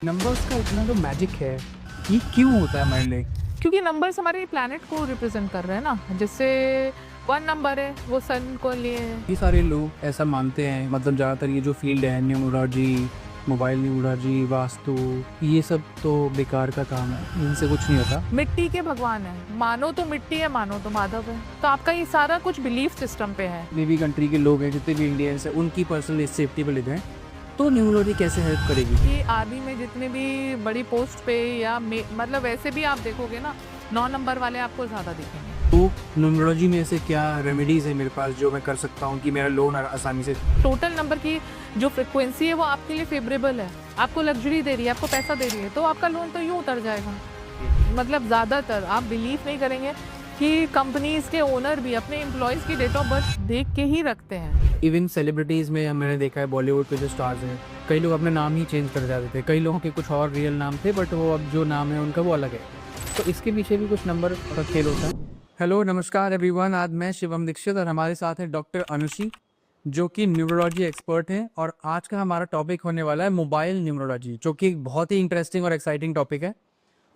Numbers का इतना जो मैजिक है, ये क्यों होता है हमारे लिए? क्योंकि नंबर्स हमारे प्लैनेट को रिप्रेजेंट कर रहे हैं ना। जैसे 1 नंबर है वो सन को लिए है। ये सारे लोग ऐसा मानते हैं, मतलब ज़्यादातर ये जो फील्ड है न्यूमरोलॉजी, मोबाइल न्यूमरोलॉजी, वास्तु, ये सब तो बेकार का काम है, इनसे कुछ नहीं होता। मिट्टी के भगवान है, मानो तो मिट्टी है मानो तो माधव है। तो आपका ये सारा कुछ बिलीफ सिस्टम पे है। नेवी कंट्री के लोग हैं, जितने भी इंडियंस हैं, उनकी पर्सनल सेफ्टी पे लेते हैं, तो न्यूमरोलॉजी कैसे हेल्प करेगी? कि आर्मी में जितने भी बड़ी पोस्ट पे या मतलब वैसे भी आप देखोगे ना, 9 नंबर वाले आपको ज़्यादा दिखेंगे। तो न्यूमरोलॉजी में ऐसे क्या रेमेडीज़ है मेरे पास जो मैं कर सकता हूँ कि मेरा लोन आसानी से? टोटल नंबर की जो फ्रिक्वेंसी है वो आपके लिए फेवरेबल है, आपको लग्जरी दे रही है, आपको पैसा दे रही है, तो आपका लोन तो यूँ उतर जाएगा। मतलब ज़्यादातर आप बिलीव नहीं करेंगे कि कंपनीज के ओनर भी अपने एम्प्लॉयज़ की डेट ऑफ बर्थ देख के ही रखते हैं। इवन सेलिब्रिटीज़ में मैंने देखा है, बॉलीवुड के जो स्टार्स हैं, कई लोग अपने नाम ही चेंज कर जाते थे। कई लोगों के कुछ और रियल नाम थे, बट वो अब जो नाम है उनका वो अलग है। तो इसके पीछे भी कुछ नंबर का खेल होता है। हेलो, नमस्कार एवरीवन। आज मैं शिवम दीक्षित और हमारे साथ है डॉक्टर अनुषी, जो कि न्यूमरोलॉजी एक्सपर्ट हैं, और आज का हमारा टॉपिक होने वाला है मोबाइल न्यूमरोलॉजी, जो कि एक बहुत ही इंटरेस्टिंग और एक्साइटिंग टॉपिक है।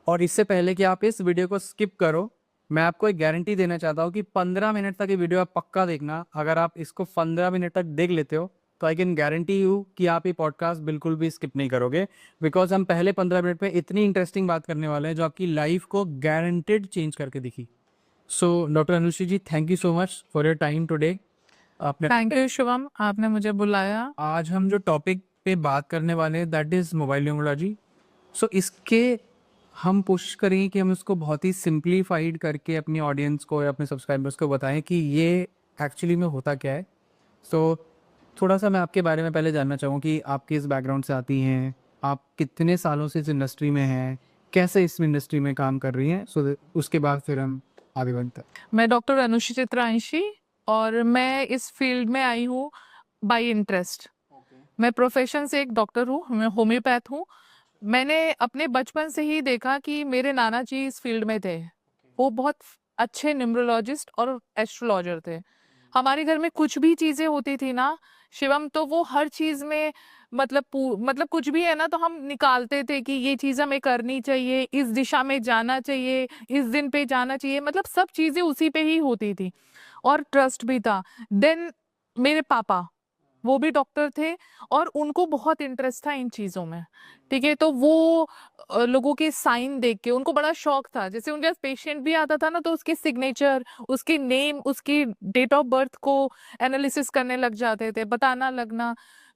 और इससे पहले कि आप इस वीडियो को स्किप करो, मैं आपको एक गारंटी देना चाहता हूँ कि 15 मिनट तक ये वीडियो आप पक्का देखना। अगर आप इसको 15 मिनट तक देख लेते हो तो आई कैन गारंटी यू कि आप ये पॉडकास्ट बिल्कुल भी स्किप नहीं करोगे, बिकॉज हम पहले 15 मिनट में इतनी इंटरेस्टिंग बात करने वाले हैं जो आपकी लाइफ को गारंटेड चेंज करके दिखी। So doctor Anushree ji, thank you so much for your time today. आपने थैंक यू शिवम, आपने मुझे बुलाया। आज हम जो टॉपिक पे बात करने वाले हैं दैट इज़ मोबाइल न्यूमरोलॉजी। सो इसके हम कोशिश करेंगे कि हम इसको बहुत ही सिंप्लीफाइड करके अपनी ऑडियंस को या अपने सब्सक्राइबर्स को बताएं कि ये एक्चुअली में होता क्या है। सो थोड़ा सा मैं आपके बारे में पहले जानना चाहूँ कि आप किस बैकग्राउंड से आती हैं, आप कितने सालों से इस इंडस्ट्री में हैं, कैसे इस इंडस्ट्री में काम कर रही हैं। सो उसके बाद फिर हम आगे बढ़ते हैं। मैं डॉक्टर अनुषी चित्रांशी और मैं इस फील्ड में आई हूँ बाय इंटरेस्ट। मैं प्रोफेशन से एक डॉक्टर हूँ, मैं होम्योपैथ हूँ। मैंने अपने बचपन से ही देखा कि मेरे नाना जी इस फील्ड में थे। वो बहुत अच्छे न्यूमरोलॉजिस्ट और एस्ट्रोलॉजर थे। हमारे घर में कुछ भी चीज़ें होती थी ना शिवम, तो वो हर चीज़ में मतलब कुछ भी है ना तो हम निकालते थे कि ये चीज़ हमें करनी चाहिए, इस दिशा में जाना चाहिए, इस दिन पे जाना चाहिए, मतलब सब चीज़ें उसी पे ही होती थी और ट्रस्ट भी था। देन मेरे पापा, वो भी डॉक्टर थे और उनको बहुत इंटरेस्ट था इन चीज़ों में, ठीक है? तो वो लोगों के साइन देख के उनको बड़ा शौक था। जैसे उनके पास पेशेंट भी आता था ना तो उसके सिग्नेचर, उसके नेम, उसकी डेट ऑफ बर्थ को एनालिसिस करने लग जाते थे, बताना लगना।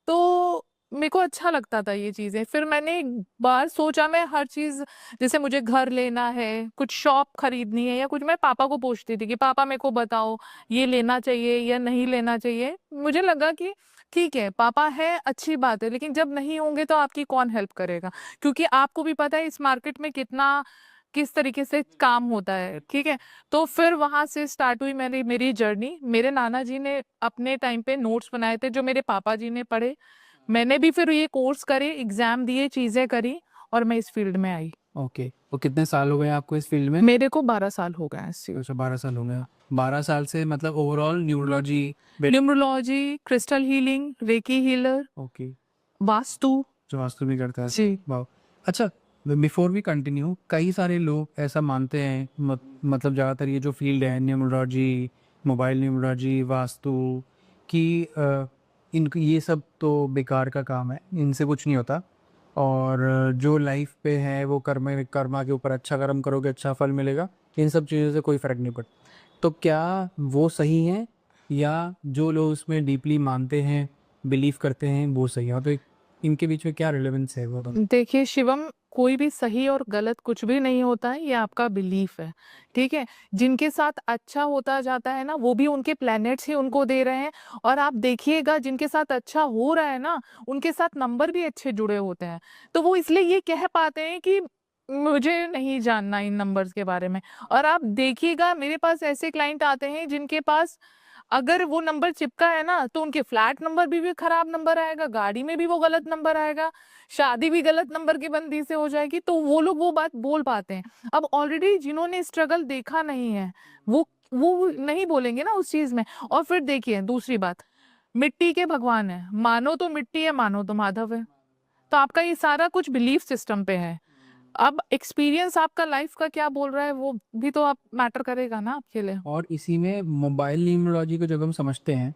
तो मेरे को अच्छा लगता था ये चीज़ें। फिर मैंने एक बार सोचा मैं हर चीज़, जैसे मुझे घर लेना है, कुछ शॉप खरीदनी है या कुछ, मैं पापा को पूछती थी कि पापा मेरे को बताओ ये लेना चाहिए या नहीं लेना चाहिए। मुझे लगा कि ठीक है, पापा हैं, अच्छी बात है, लेकिन जब नहीं होंगे तो आपकी कौन हेल्प करेगा? क्योंकि आपको भी पता है इस मार्केट में किस तरीके से काम होता है, ठीक है? तो फिर वहाँ से स्टार्ट हुई मेरी मेरी जर्नी। मेरे नाना जी ने अपने टाइम पे नोट्स बनाए थे जो मेरे पापा जी ने पढ़े। मैंने भी फिर ये कोर्स करे, एग्ज़ाम दिए, चीज़ें करी और मैं इस फील्ड में आई। ओके, तो कितने साल हो गए आपको इस फील्ड में? मेरे को 12 साल हो गए हैं इस फील्ड। अच्छा, 12 साल हो गए। 12 साल से मतलब overall numerology. Numerology, crystal healing, recce healer, okay, vastu. जो वास्तु भी करता है। जी। वाह! अच्छा, बिफोर वी कंटिन्यू, कई सारे लोग ऐसा मानते हैं, मतलब ज़्यादातर ये जो फ़ील्ड है न्यूमरोलॉजी, मोबाइल न्यूमरोलॉजी, वास्तु, कि इनक ये सब तो बेकार का काम है, इनसे कुछ नहीं होता, और जो लाइफ पे है वो कर्मा के ऊपर, अच्छा कर्म करोगे अच्छा फल मिलेगा, इन सब चीज़ों से कोई फ़र्क नहीं पड़ता। तो क्या वो सही है, या जो लोग उसमें डीपली मानते हैं, बिलीव करते हैं, वो सही है? तो इनके बीच में क्या रिलेवेंस है वो दोनों? देखिए शिवम, कोई भी सही और गलत कुछ भी नहीं होता है, ये आपका बिलीफ है, ठीक है? जिनके साथ अच्छा होता जाता है ना, वो भी उनके प्लैनेट्स ही उनको दे रहे हैं। और आप देखिएगा जिनके साथ अच्छा हो रहा है ना, उनके साथ नंबर भी अच्छे जुड़े होते हैं। तो वो इसलिए ये कह पाते हैं कि मुझे नहीं जानना इन नंबर्स के बारे में। और आप देखिएगा मेरे पास ऐसे क्लाइंट आते हैं जिनके पास अगर वो नंबर चिपका है ना, तो उनके फ्लैट नंबर भी खराब नंबर आएगा, गाड़ी में भी वो गलत नंबर आएगा, शादी भी गलत नंबर की बंदी से हो जाएगी, तो वो लोग वो बात बोल पाते हैं। अब ऑलरेडी जिन्होंने स्ट्रगल देखा नहीं है, वो नहीं बोलेंगे ना उस चीज़ में। और फिर देखिए दूसरी बात, मिट्टी के भगवान हैं, मानो तो मिट्टी है, मानो तो माधव है। तो आपका ये सारा कुछ बिलीफ सिस्टम पे है। अब एक्सपीरियंस आपका लाइफ का क्या बोल रहा है वो भी तो आप मैटर करेगा ना आपके लिए। और इसी में मोबाइल न्यूमरोलॉजी को जब हम समझते हैं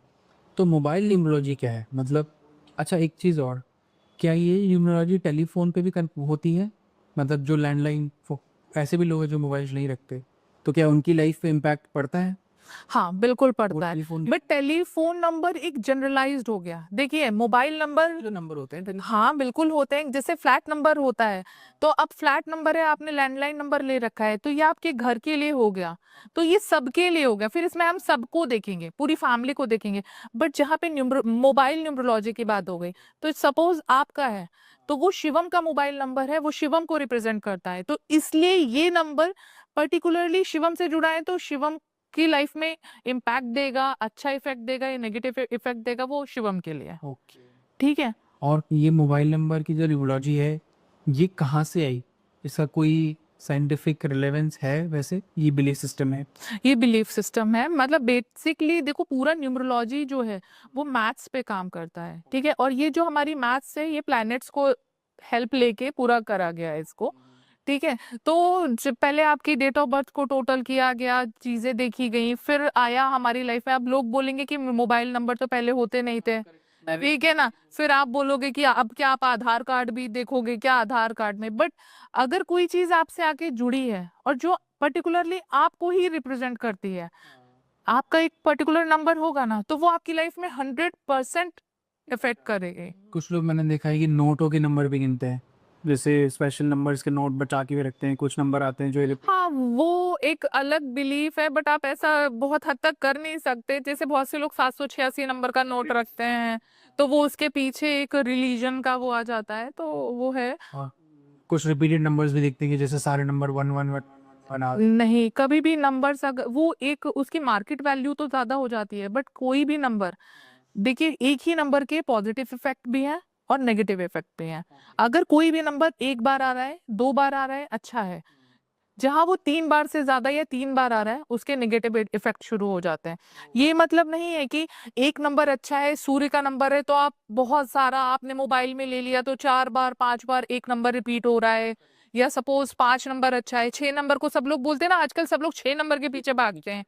तो मोबाइल न्यूमरोलॉजी क्या है, मतलब अच्छा एक चीज़ और, क्या ये न्यूमरोलॉजी टेलीफोन पे भी होती है? मतलब जो लैंडलाइन ऐसे भी लोग हैं जो मोबाइल नहीं रखते, तो क्या उनकी लाइफ पे इम्पैक्ट पड़ता है हाँ बिल्कुल वो पड़ता है, टेलीफोन बट टेलीफोन नंबर एक जनरलाइज्ड हो गया। देखिए मोबाइल नंबर, जो नंबर होते हैं हाँ बिल्कुल होते हैं, जैसे फ्लैट नंबर होता है, तो अब फ्लैट नंबर है, आपने लैंडलाइन नंबर ले रखा है, तो ये आपके घर के लिए हो गया, तो ये सबके लिए हो गया, फिर इसमें हम सबको देखेंगे, पूरी फैमिली को देखेंगे। बट जहाँ पे मोबाइल न्यूमरोलॉजी की बात हो गई, तो सपोज आपका है, तो वो शिवम का मोबाइल नंबर है, वो शिवम को रिप्रेजेंट करता है, तो इसलिए ये नंबर पर्टिकुलरली शिवम से जुड़ा है, तो शिवम की लाइफ में इम्पैक्ट देगा, अच्छा इफेक्ट देगा या नेगेटिव इफेक्ट देगा, वो शिवम के लिए। ओके। ठीक है। और ये मोबाइल नंबर की जो न्यूमरोलॉजी है, ये कहाँ से आई? इसका कोई साइंटिफिक रिलेवेंस है? वैसे ये बिलीफ सिस्टम है? ये बिलीफ सिस्टम है, मतलब बेसिकली देखो पूरा न्यूमरोलॉजी जो है वो मैथ्स पे काम करता है। ठीक है, और ये जो हमारी मैथ्स है ये प्लैनेट्स को हेल्प लेके पूरा करा गया है इसको। ठीक है, तो पहले आपकी डेट ऑफ बर्थ को टोटल किया गया, चीजें देखी गई, फिर आया हमारी लाइफ में। अब लोग बोलेंगे कि मोबाइल नंबर तो पहले होते नहीं थे, ठीक है ना, फिर आप बोलोगे कि अब क्या आप आधार कार्ड भी देखोगे क्या आधार कार्ड में, बट अगर कोई चीज आपसे आके जुड़ी है और जो पर्टिकुलरली आपको ही रिप्रेजेंट करती है, आपका एक पर्टिकुलर नंबर होगा ना, तो वो आपकी लाइफ में 100% इफेक्ट करेगी। कुछ लोग मैंने देखा है कि नोटों के नंबर भी गिनते हैं, जैसे स्पेशल नंबर्स के नोट बचा के भी रखते हैं, कुछ नंबर आते हैं जो हाँ वो एक अलग बिलीफ है, बट आप ऐसा बहुत हद तक कर नहीं सकते। जैसे बहुत से लोग 786 नंबर का नोट रखते हैं, तो वो उसके पीछे एक रिलीजन का वो आ जाता है, तो वो है। और कुछ रिपीटेड नंबर्स भी दिखते हैं कि जैसे सारे नंबर 111 बना। नहीं, कभी भी नंबर्स अगर वो एक उसकी मार्केट वैल्यू तो ज्यादा हो जाती है, बट कोई भी नंबर, देखिए एक ही नंबर के पॉजिटिव इफेक्ट भी है और नेगेटिव इफेक्ट भी है। अगर कोई भी नंबर एक बार आ रहा है, दो बार आ रहा है, अच्छा है, जहां वो 3 बार से ज्यादा या 3 बार आ रहा है, उसके नेगेटिव इफेक्ट शुरू हो जाते हैं। ये मतलब नहीं है कि एक नंबर अच्छा है, सूर्य का नंबर है, तो आप बहुत सारा आपने मोबाइल में ले लिया, तो 4 बार 5 बार एक नंबर रिपीट हो रहा है। या सपोज 5 नंबर अच्छा है, 6 नंबर को सब लोग बोलते हैं ना, आजकल सब लोग 6 नंबर के पीछे भागते हैं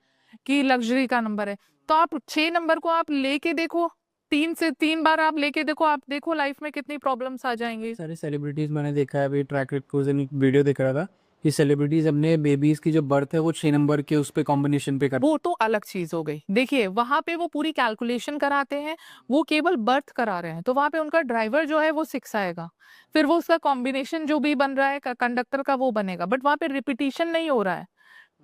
कि लग्जरी का नंबर है, तो आप 6 नंबर को आप लेके देखो, 3 से 3 बार आप लेके देखो, आप देखो लाइफ में कितनी प्रॉब्लम्स आ जाएंगी। सारे सेलिब्रिटीज मैंने देखा है, अभी ट्रैक रिकॉर्ड्स वीडियो देख रहा था कि सेलिब्रिटीज अपने बेबीज की जो बर्थ है वो 6 नंबर के उस पे कॉम्बिनेशन पे कर। वो तो अलग चीज हो गई। देखिए वहां पे वो पूरी कैलकुलेशन कराते हैं, वो केवल बर्थ करा रहे हैं, तो वहां पे उनका ड्राइवर जो है वो 6 आएगा, फिर वो उसका कॉम्बिनेशन जो भी बन रहा है कंडक्टर का वो बनेगा, बट वहां पे रिपीटिशन नहीं हो रहा है।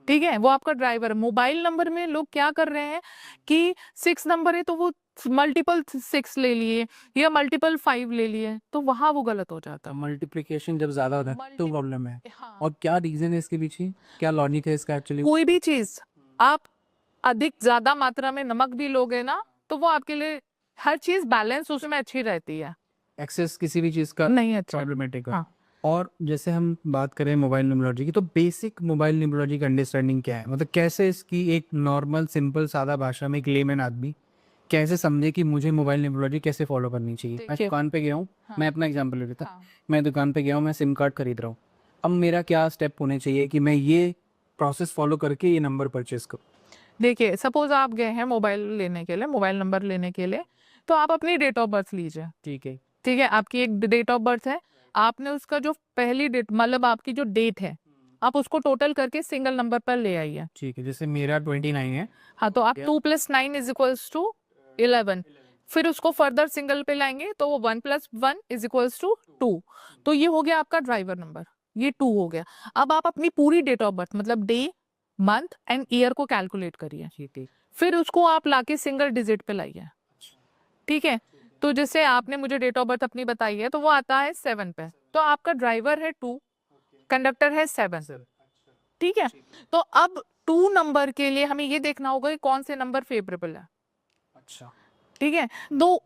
ठीक है, वो आपका ड्राइवर। मोबाइल नंबर में लोग क्या कर रहे हैं कि 6 नंबर है तो वो मल्टीपल 6 ले लिए या मल्टीपल 5 ले लिए, तो वहां वो गलत हो जाता है। मल्टीप्लिकेशन जब ज्यादा होता है तो Multi- प्रॉब्लम है। हाँ, और क्या रीजन है इसके पीछे, क्या लॉजिक है इसका एक्चुअली? कोई भी चीज आप अधिक ज्यादा मात्रा में नमक भी लोगे ना, तो वो आपके लिए हर चीज बैलेंस उसमें अच्छी रहती है, एक्सेस किसी भी चीज का नहीं अच्छा। प्रॉब्लमेटिक है। हाँ, और जैसे हम बात करें मोबाइल न्यूमरोलॉजी की, तो बेसिक मोबाइल न्यूमरोलॉजी का अंडरस्टैंडिंग क्या है, मतलब कैसे इसकी एक नॉर्मल सिंपल सादा भाषा में एक लेमैन आदमी कैसे समझे कि मुझे मोबाइल न्यूमरोलॉजी कैसे फॉलो करनी चाहिए? मैं देखिए, दुकान पे गया हूँ, हाँ, मैं अपना एग्जांपल ले लेता। हाँ, मैं दुकान पे गया हूँ, मैं सिम कार्ड खरीद रहा हूँ। अब मेरा क्या स्टेप होने चाहिए कि मैं ये प्रोसेस फॉलो करके ये नंबर परचेज करूँ? देखिए सपोज आप गए हैं मोबाइल लेने के लिए, मोबाइल नंबर लेने के लिए, तो आप अपनी डेट ऑफ बर्थ लीजिए। ठीक है। ठीक है, आपकी एक डेट ऑफ बर्थ है, आपने उसका जो पहली डेट मतलब आपकी जो डेट है, आप उसको टोटल करके सिंगल नंबर पर ले आइए। ठीक है, जैसे मेरा 29 है। हाँ, तो आप 2 + 9 = 11, फिर उसको फर्दर सिंगल पे लाएंगे तो वो 1 + 1 = 2, तो ये हो गया आपका ड्राइवर नंबर, ये 2 हो गया। अब आप अपनी पूरी डेट ऑफ बर्थ मतलब डे, मंथ एंड ईयर को कैलकुलेट करिए, ठीक है। फिर उसको आप लाके सिंगल डिजिट पे लाइए। ठीक है, तो जैसे आपने मुझे डेट ऑफ बर्थ अपनी बताई है, तो वो आता है 7 पे, तो आपका ड्राइवर है 2, कंडक्टर है 7। ठीक है, तो अब 2 नंबर के लिए हमें ये देखना होगा कि कौन से नंबर फेवरेबल है। अच्छा। ठीक है, तो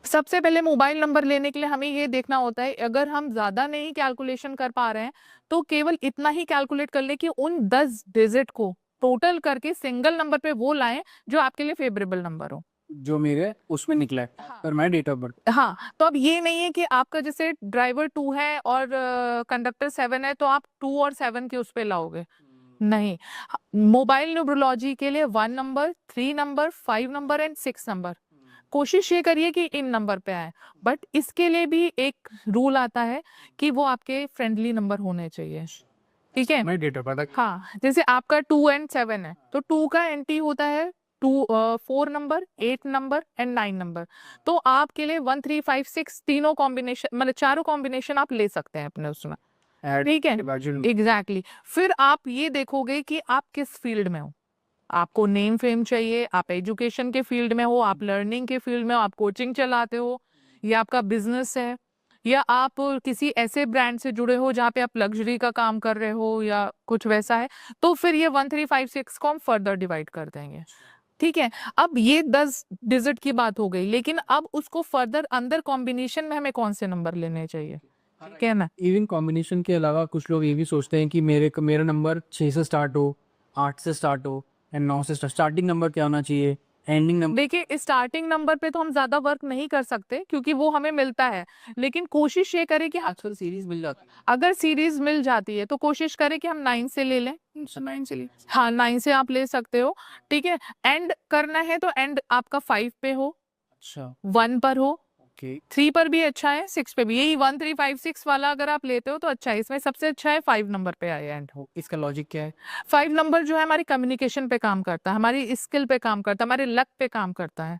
सबसे पहले मोबाइल नंबर लेने के लिए हमें ये देखना होता है, अगर हम ज्यादा नहीं कैलकुलेशन कर पा रहे हैं, तो केवल इतना ही कैलकुलेट कर ले कि उन 10 डिजिट को टोटल करके सिंगल नंबर पे वो लाएं जो आपके लिए फेवरेबल नंबर हो। जो मेरे उसमें निकला है हाँ। पर मैं डेट ऑफ बर्थ। हाँ, तो अब ये नहीं है कि आपका जैसे ड्राइवर 2 है और कंडक्टर 7 है तो आप 2 और 7 के उस पे लाओगे। नहीं, मोबाइल न्यूमरोलॉजी के लिए 1 number, 3 number, 5 number and 6 number. कोशिश ये करिए कि इन नंबर पे आए, बट इसके लिए भी एक रूल आता है कि वो आपके फ्रेंडली नंबर होने चाहिए, ठीक है? मैं डेट ऑफ बर्थ। हाँ, जैसे आपका 2 एंड 7 है, तो 2 का एंटी होता है 4 नंबर, 8 नंबर एंड 9 नंबर। तो आपके लिए 1, 3, 5, 6 तीनों कॉम्बिनेशन मतलब चारों कॉम्बिनेशन आप ले सकते हैं अपने उसमें, ठीक है? एग्जैक्टली। फिर आप ये देखोगे कि आप किस फील्ड में हो। आपको नेम फेम चाहिए, आप एजुकेशन के फील्ड में हो, आप लर्निंग के फील्ड में हो, आप कोचिंग चलाते हो, या आपका बिजनेस है, या आप किसी ऐसे ब्रांड से जुड़े हो जहाँ पे आप लग्जरी का काम कर रहे हो या कुछ वैसा है, तो फिर ये 1, 3, 5, 6 को हम फर्दर डिवाइड कर देंगे, ठीक है? अब ये 10 डिजिट की बात हो गई, लेकिन अब उसको फर्दर अंदर कॉम्बिनेशन में हमें कौन से नंबर लेने चाहिए, ठीक है ना? इवन कॉम्बिनेशन के अलावा कुछ लोग ये भी सोचते हैं कि मेरा नंबर 6 से स्टार्ट हो, 8 से स्टार्ट हो एंड 9 से स्टार्टिंग नंबर क्या होना चाहिए, एंडिंग नंबर। देखिए, स्टार्टिंग नंबर पे तो हम ज्यादा वर्क नहीं कर सकते क्योंकि वो हमें मिलता है, लेकिन कोशिश ये करें कि आजकल सीरीज मिल जाती अगर सीरीज मिल जाती है तो कोशिश करें कि हम 9 से ले लें। है, 9 से हाँ, 9 से आप ले सकते हो, ठीक है? एंड करना है तो एंड आपका 5 पे हो, अच्छा 1 पर हो, ओके 3 पर भी अच्छा है, 6 पे भी। यही 1, 3, 5, 6 वाला अगर आप लेते हो तो अच्छा है। इसमें सबसे अच्छा है 5 नंबर पे आए एंड। इसका लॉजिक क्या है? 5 नंबर जो है हमारी कम्युनिकेशन पे काम करता है, हमारी स्किल पे काम करता है, हमारे लक पे काम करता है।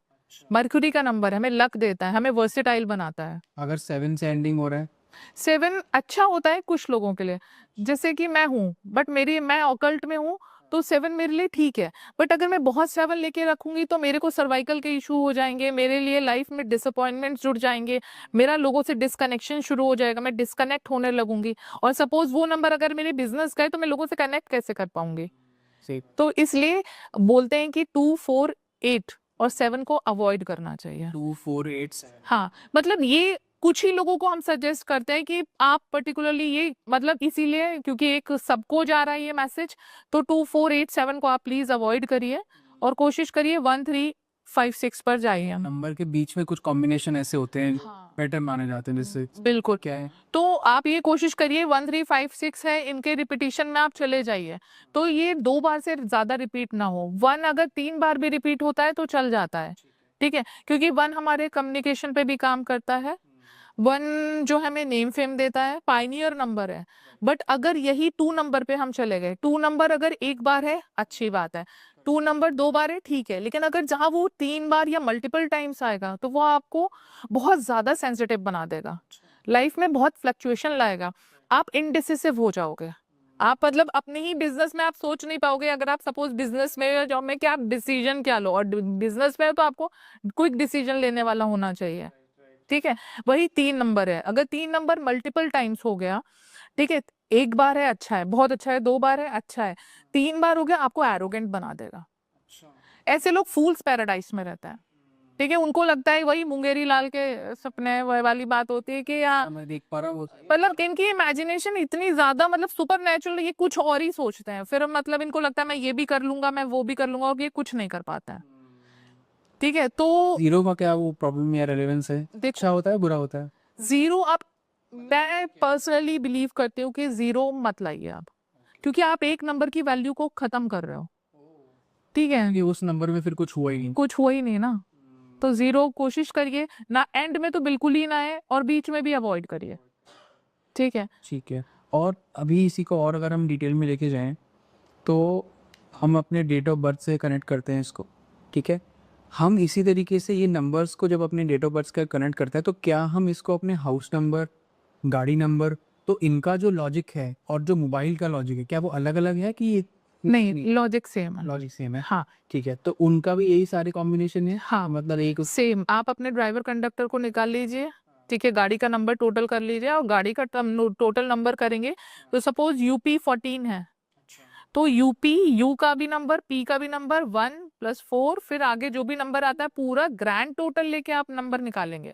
मरकुरी का नंबर है, हमें लक देता है, हमें वर्सेटाइल बनाता है। अगर 7 से एंडिंग हो रहा है 7 अच्छा होता है कुछ लोगों के लिए, जैसे कि मैं हूँ, बट मैं ऑकल्ट में हूँ, तो 7 मेरे लिए ठीक है। बट अगर मैं बहुत 7 लेके रखूंगी तो मेरे को सर्वाइकल के इशू हो जाएंगे, मेरे लिए लाइफ में डिसअपॉइंटमेंट जुड़ जाएंगे, मेरा लोगों से डिस्कनेक्शन शुरू हो जाएगा, मैं डिस्कनेक्ट होने लगूंगी। और सपोज वो नंबर अगर मेरे बिजनेस का है तो मैं लोगों से कनेक्ट कैसे कर पाऊंगी? से तो इसलिए बोलते हैं कि 2, 4, 8 और 7 को अवॉइड करना चाहिए। 2 4 8 7। हाँ, मतलब ये कुछ ही लोगों को हम सजेस्ट करते हैं कि आप पर्टिकुलरली ये मतलब इसीलिए क्योंकि एक सबको जा रहा है ये मैसेज, तो 2, 4, 8, 7 को आप प्लीज अवॉइड करिए और कोशिश करिए 1, 3, 5, 6 पर जाइए। नंबर के बीच में कुछ कॉम्बिनेशन ऐसे होते हैं हाँ, बेटर माने जाते हैं, जिससे बिल्कुल। क्या है तो आप ये कोशिश करिए 1, 3, 5, 6 है, इनके रिपीटिशन में आप चले जाइए, तो ये 2 बार से ज्यादा रिपीट ना हो। 1 अगर 3 बार भी रिपीट होता है तो चल जाता है, ठीक है? क्योंकि 1 हमारे कम्युनिकेशन पे भी काम करता है, 1 जो हमें नेम फेम देता है, पाइनियर नंबर है। बट अगर यही 2 नंबर पे हम चले गए, 2 नंबर अगर एक बार है अच्छी बात है, 2 नंबर 2 बार है ठीक है, लेकिन अगर जहां वो 3 बार या मल्टीपल टाइम्स आएगा तो वो आपको बहुत ज्यादा सेंसिटिव बना देगा, लाइफ में बहुत फ्लक्चुएशन लाएगा, आप इनडिसिसिव हो जाओगे। आप मतलब अपने ही बिजनेस में आप सोच नहीं पाओगे। अगर आप सपोज बिजनेस में या जॉब में कि आप डिसीजन क्या लो, और बिजनेस में है तो आपको क्विक डिसीजन लेने वाला होना चाहिए, ठीक है? वही 3 नंबर है, अगर 3 नंबर मल्टीपल टाइम्स हो गया, ठीक है, एक बार है अच्छा है, बहुत अच्छा है, 2 बार है अच्छा है, 3 बार हो गया आपको एरोगेंट बना देगा। ऐसे लोग फूल्स पैराडाइज में रहते हैं, ठीक है? उनको लगता है वही मुंगेरी लाल के सपने वाली बात होती है कि यार मैं देख पा रहा हूँ मतलब इनकी इमेजिनेशन इतनी ज्यादा मतलब सुपर नेचुरल, ये कुछ और ही सोचते हैं, फिर मतलब इनको लगता है मैं ये भी कर लूंगा, मैं वो भी कर लूंगा, और ये कुछ नहीं कर पाता है, ठीक है? तो जीरो का क्या वो प्रॉब्लम या रेलेवेंस है? अच्छा होता है बुरा होता है? जीरो आप, मैं पर्सनली बिलीव करती हूँ कि जीरो मत लाइए आप, क्योंकि आप एक नंबर की वैल्यू को खत्म कर रहे हो, ठीक है? क्योंकि उस नंबर में फिर कुछ हुआ ही नहीं। कुछ हुआ ही नहीं ना, तो जीरो कोशिश करिए ना, एंड में तो बिल्कुल ही ना है, और बीच में भी अवॉइड करिए, ठीक है? ठीक है। और अभी इसी को और अगर हम डिटेल में लेके जाएं तो हम अपने डेट ऑफ बर्थ से कनेक्ट करते हैं इसको, ठीक है? हम इसी तरीके से ये नंबर्स को जब अपने डेट ऑफ बर्थ का कनेक्ट करते हैं तो क्या हम इसको अपने हाउस नंबर, गाड़ी नंबर, तो इनका जो लॉजिक है और जो मोबाइल का लॉजिक है क्या वो अलग अलग है कि ये नहीं, लॉजिक सेम है। लॉजिक सेम है? हाँ ठीक है, तो उनका भी यही सारे कॉम्बिनेशन है? हाँ, मतलब एक सेम। आप अपने ड्राइवर कंडक्टर को निकाल लीजिए, ठीक है, गाड़ी का नंबर टोटल कर लीजिए, और गाड़ी का टोटल नंबर करेंगे तो सपोज यूपी 14 है, तो यूपी, यू का भी नंबर, पी का भी नंबर, 1 + 4, फिर आगे जो भी नंबर आता है पूरा ग्रैंड टोटल लेके आप नंबर निकालेंगे।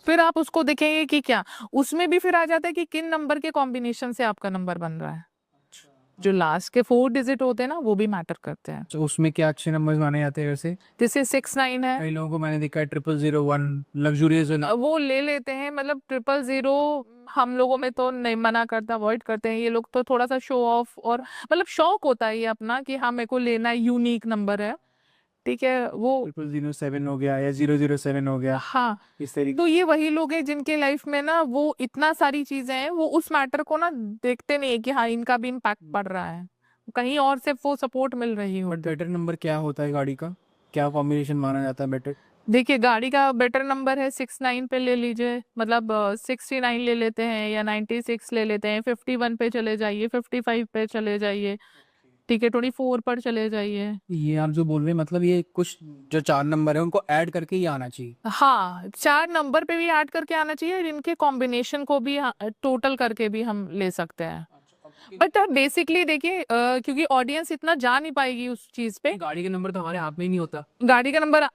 फिर आप उसको देखेंगे कि क्या उसमें भी फिर आ जाता है कि किन नंबर के कॉम्बिनेशन से आपका नंबर बन रहा है, जो लास्ट के 4 डिजिट होते हैं ना वो भी मैटर करते हैं। तो उसमें क्या अच्छे नंबर्स माने जाते हैं वैसे? जैसे 6-9 है, कई लोगों को मैंने देखा है 00001 लग्जूरियस वो ले लेते हैं, मतलब 000 हम लोगों में तो नहीं, मना करता, अवॉइड करते हैं। ये लोग तो थोड़ा सा शो ऑफ और मतलब शौक होता है ये अपना कि हाँ मेरे को लेना है, यूनिक नंबर है, ठीक है वो। 007 हो गया या 007 हो गया, हाँ, इस तरीके। तो ये वही लोग हैं जिनके लाइफ में ना वो इतना सारी चीजें हैं, वो उस मैटर को ना देखते नहीं है कि हाँ इनका भी इम्पैक्ट पड़ रहा है, कहीं और से वो सपोर्ट मिल रही हो। बट बेटर नंबर क्या होता है गाड़ी का, क्या कॉम्बिनेशन माना जाता है बेटर? देखिए गाड़ी का बेटर नंबर है 69 पे ले लीजिए, मतलब 69 ले लेते हैं या 96 ले लेते हैं, 51 पे चले जाइए, 55 पे चले जाइए, ठीक है, 24 पर चले जाइए। ये आप जो बोल रहे हैं मतलब ये कुछ जो 4 नंबर है उनको ऐड करके ही आना चाहिए? हाँ, 4 नंबर पे भी ऐड करके आना चाहिए और इनके कॉम्बिनेशन को भी टोटल करके भी हम ले सकते हैं। बट बेसिकली देखिए क्योंकि ऑडियंस इतना जा नहीं पाएगी उस चीज पे। गाड़ी का नंबर तो हमारे हाथ में ही नहीं होता। गाड़ी का नंबर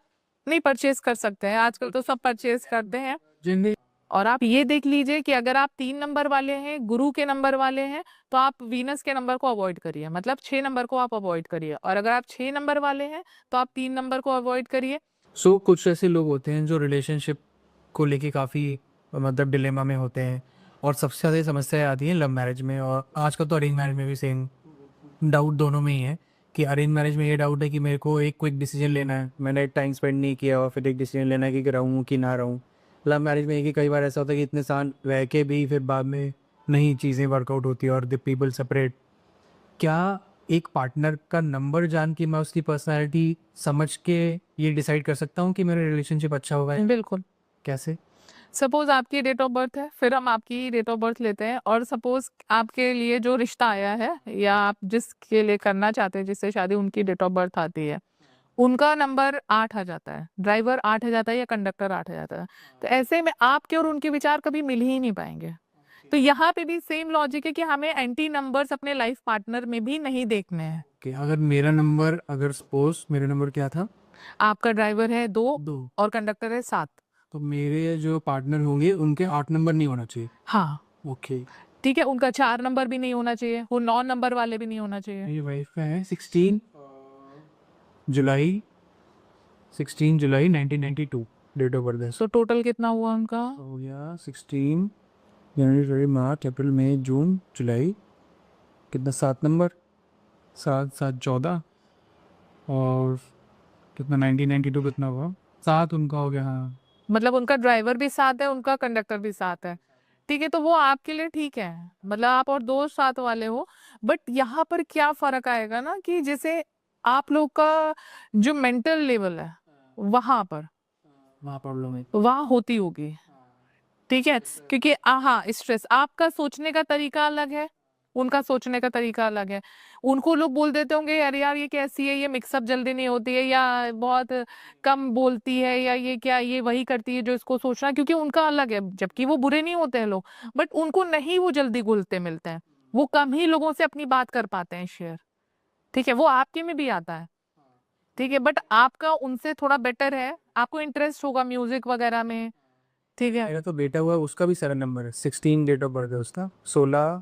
नहीं परचेज कर सकते हैं, आजकल तो सब परचेज करते हैं। जिंदगी और आप ये देख लीजिए कि अगर आप 3 नंबर वाले हैं, गुरु के नंबर वाले हैं, तो आप वीनस के नंबर को अवॉइड करिए, मतलब 6 नंबर को आप अवॉइड करिए। और अगर आप 6 नंबर वाले हैं तो आप 3 नंबर को अवॉइड करिए। सो कुछ ऐसे लोग होते हैं जो रिलेशनशिप को लेके काफ़ी मतलब डिलेमा में होते हैं और सबसे ज़्यादा समस्या आती है लव मैरिज में, और आजकल तो अरेंज मैरिज में भी सेम डाउट दोनों में ही है कि अरेंज मैरिज में ये डाउट है कि मेरे को एक क्विक डिसीजन लेना है, मैंने टाइम स्पेंड नहीं किया और फिर एक डिसीजन लेना है कि रहूँ कि ना रहूँ। लव मैरिज में कि कई बार ऐसा होता है कि इतने साल रह के भी फिर बाद में नहीं चीज़ें वर्कआउट होती है और द पीपल सेपरेट। क्या एक पार्टनर का नंबर जान के मैं उसकी पर्सनैलिटी समझ के ये डिसाइड कर सकता हूँ कि मेरा रिलेशनशिप अच्छा होगा? बिल्कुल। कैसे? सपोज आपकी डेट ऑफ बर्थ है, फिर हम आपकी डेट ऑफ बर्थ लेते हैं और सपोज आपके लिए जो रिश्ता आया है या आप जिसके लिए करना चाहते हैं जिससे शादी, उनकी डेट ऑफ बर्थ आती है, उनका नंबर 8 आ जाता है, ड्राइवर 8 आ जाता है या कंडक्टर 8 आ जाता है। तो ऐसे में आपके और उनके विचार कभी मिल ही नहीं पाएंगे। तो यहाँ पे भी सेम लॉजिक है कि हमें एंटी नंबर्स अपने लाइफ पार्टनर में भी नहीं देखने हैं। कि अगर मेरा नंबर, अगर सपोज मेरा नंबर क्या था? आपका ड्राइवर है 2 2। और कंडक्टर है 7। तो मेरे जो पार्टनर होंगे उनके 8 नंबर नहीं होना चाहिए? हाँ, ओके। ठीक है, उनका 4 नंबर भी नहीं होना चाहिए, वो 9 नंबर वाले भी नहीं होना चाहिए। मेरी वाइफ का है 16 जुलाई 1992 डेट ऑफ बर्थ है। तो टोटल कितना हुआ उनका? हो गया 16 जनवरी, फरवरी, मार्च, अप्रैल, मई, जून, जुलाई, कितना? 7 नंबर, 7 7 14 और कितना 1992 कितना हुआ? 7 उनका हो गया। हाँ, मतलब उनका ड्राइवर भी 7 है, उनका कंडक्टर भी 7 है, ठीक है, तो वो आपके लिए ठीक है, मतलब आप और 2 साथ वाले हो। बट यहाँ पर क्या फर्क आएगा ना कि जैसे आप लोग का जो मेंटल लेवल है वहां पर वहाँ प्रॉब्लम है। वहां होती होगी, ठीक है, क्योंकि हाँ स्ट्रेस, आपका सोचने का तरीका अलग है, उनका सोचने का तरीका अलग है। उनको लोग बोल देते होंगे यार यार ये कैसी है, ये मिक्सअप जल्दी नहीं होती है, या बहुत कम बोलती है, या ये क्या ये वही करती है जो इसको सोचना, क्योंकि उनका अलग है। जबकि वो बुरे नहीं होते हैं लोग, बट उनको नहीं वो जल्दी घुलते मिलते हैं, वो कम ही लोगों से अपनी बात कर पाते हैं शेयर, ठीक है, वो आपके में भी आता है, ठीक है, बट आपका उनसे थोड़ा बेटर है, आपको इंटरेस्ट होगा म्यूजिक वगैरह में, ठीक है। मेरा तो बेटा हुआ है, उसका भी 7 नंबर है, 16 डेट ऑफ बर्थ है उसका, 16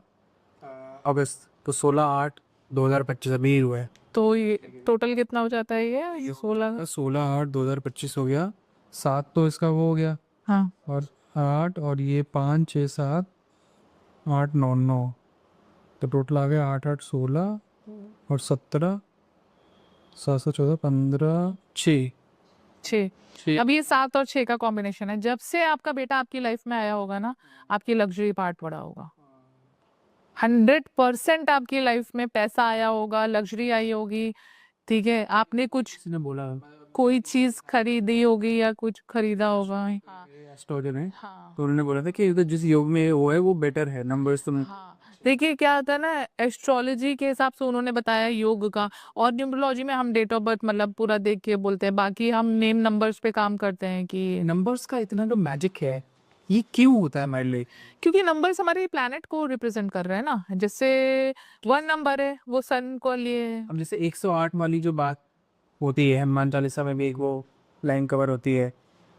अगस्त, तो 16/8/2025 अभी ही हुआ है। तो ये टोटल कितना हो जाता है, ये 16? 16/8/2025 हो गया। 7 तो इसका वो हो गया, हाँ, और 8 और ये 5 6 7 8 9 9, तो टोटल आ गया 8 8 16 और 17 7 7 14 15 6 6। 6। अब ये 7 और 6 का कॉम्बिनेशन है। जब से आपका बेटा आपकी लाइफ में आया होगा ना, आपकी लग्जरी पार्ट बढ़ा होगा, 100% आपकी लाइफ में पैसा आया होगा, लग्जरी आई होगी, ठीक है, आपने कुछ किसी ने बोला कोई चीज खरीदी होगी या कुछ खरीदा होगा। हाँ, एस्ट्रोलजर है, हाँ, तो उन्होंने बोला था कि तो जिस योग में वो है वो बेटर है नंबर्स तुम्हें। हाँ। देखिए क्या होता है ना, एस्ट्रोलॉजी के हिसाब से उन्होंने बताया योग का, और न्यूमरोलॉजी में हम डेट ऑफ बर्थ मतलब पूरा देख के बोलते हैं, बाकी हम नेम नंबर्स पे काम करते हैं कि नंबर्स का इतना जो मैजिक है ये क्यों होता है हमारे लिए? क्योंकि नंबर्स हमारे प्लैनेट को रिप्रेजेंट कर रहे हैं ना, जैसे 1 नंबर है वो सन को लिए। अब जैसे 108 वाली जो बात होती है, हनुमान चालीसा में भी एक वो लाइन कवर होती है,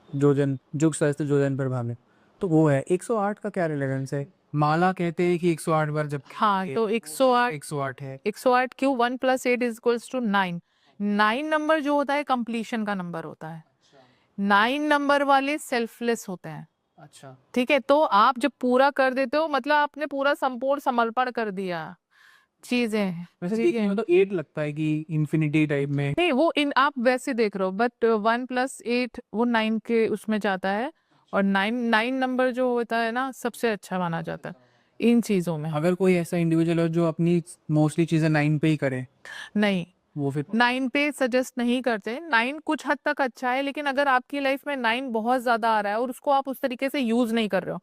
जो जन जुग सहस्त्र जो जन पर भावे, तो वो है 108 का क्या रिलेवेंस है? माला कहते हैं कि 108 बार जब हाँ, तो 108 108 है। 108 क्यों 1 + 8 = 9। 9 नंबर जो होता है कंप्लीशन का नंबर होता है। 9 नंबर वाले सेल्फलेस होते हैं। अच्छा। ठीक है, तो आप जब पूरा कर देते हो मतलब आपने पूरा संपूर्ण समर्पण कर दिया चीजें। वैसे ठीक देखने है, में तो 8 लगता है कि इन्फिनिटी टाइप में। नहीं वो इन आप वैसे देख रहे हो, बट 1 + 8 वो 9 के उसमें जाता है। और 9 नंबर जो होता है ना सबसे अच्छा माना जाता है इन चीजों में। अगर कोई ऐसा इंडिविजुअल हो जो अपनी मोस्टली चीजें 9 पे ही करे, नहीं, वो फिर 9 पे सजेस्ट नहीं करते। 9 कुछ हद तक अच्छा है, लेकिन अगर आपकी लाइफ में 9 बहुत ज्यादा आ रहा है और उसको आप उस तरीके से यूज नहीं कर रहे हो,